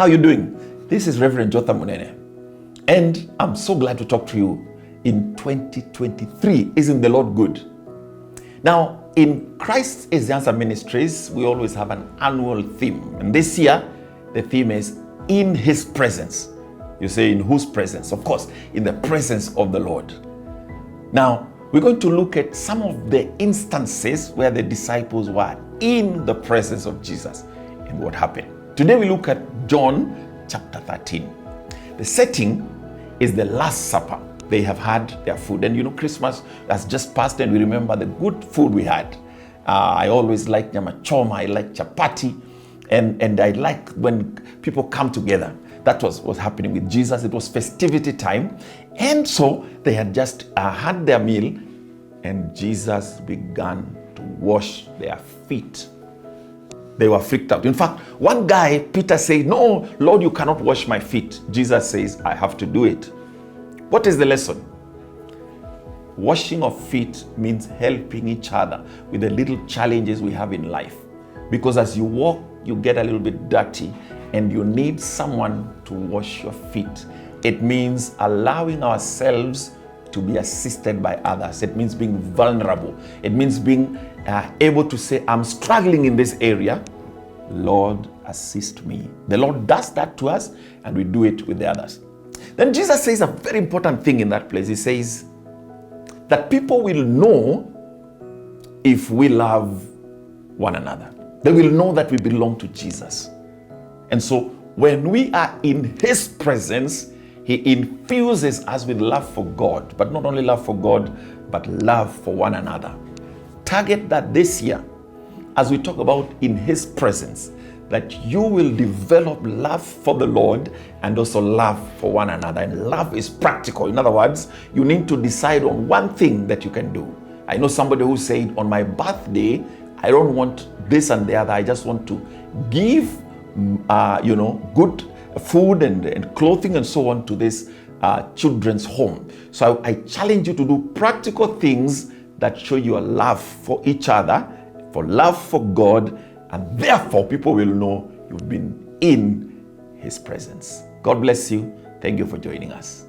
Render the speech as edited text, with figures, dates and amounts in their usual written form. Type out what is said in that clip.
How are you doing? This is Reverend Jotham Munene, and I'm so glad to talk to you in 2023. Isn't the Lord good? Now, in Christ is the Answer Ministries, we always have an annual theme, and this year the theme is in His presence. You say, in whose presence? Of course, in the presence of the Lord. Now, we're going to look at some of the instances where the disciples were in the presence of Jesus and what happened. Today we look at John chapter 13. The setting is the Last Supper. They have had their food. And you know, Christmas has just passed and we remember the good food we had. I always like nyama choma, I like chapati, and I like when people come together. That was what's happening with Jesus. It was festivity time. And so they had just had their meal, and Jesus began to wash their feet. They were freaked out. In fact, one guy, Peter, said, "No, Lord, you cannot wash my feet." Jesus says, "I have to do it." What is the lesson? Washing of feet means helping each other with the little challenges we have in life. Because as you walk, you get a little bit dirty, and you need someone to wash your feet. It means allowing ourselves to be assisted by others. It means being vulnerable. It means being able to say, "I'm struggling in this area. Lord, assist me." The Lord does that to us, and we do it with the others. Then Jesus says a very important thing in that place. He says that people will know if we love one another. They will know that we belong to Jesus. And so when we are in His presence, He infuses us with love for God, but not only love for God, but love for one another. Target that this year as we talk about in His presence, that you will develop love for the Lord and also love for one another. And love is practical. In other words, you need to decide on one thing that you can do. I know somebody who said, "On my birthday, I don't want this and the other. I just want to give good food and clothing and so on to this children's home." So I challenge you to do practical things that show your love for each other, for love for God, and therefore people will know you've been in His presence. God bless you. Thank you for joining us.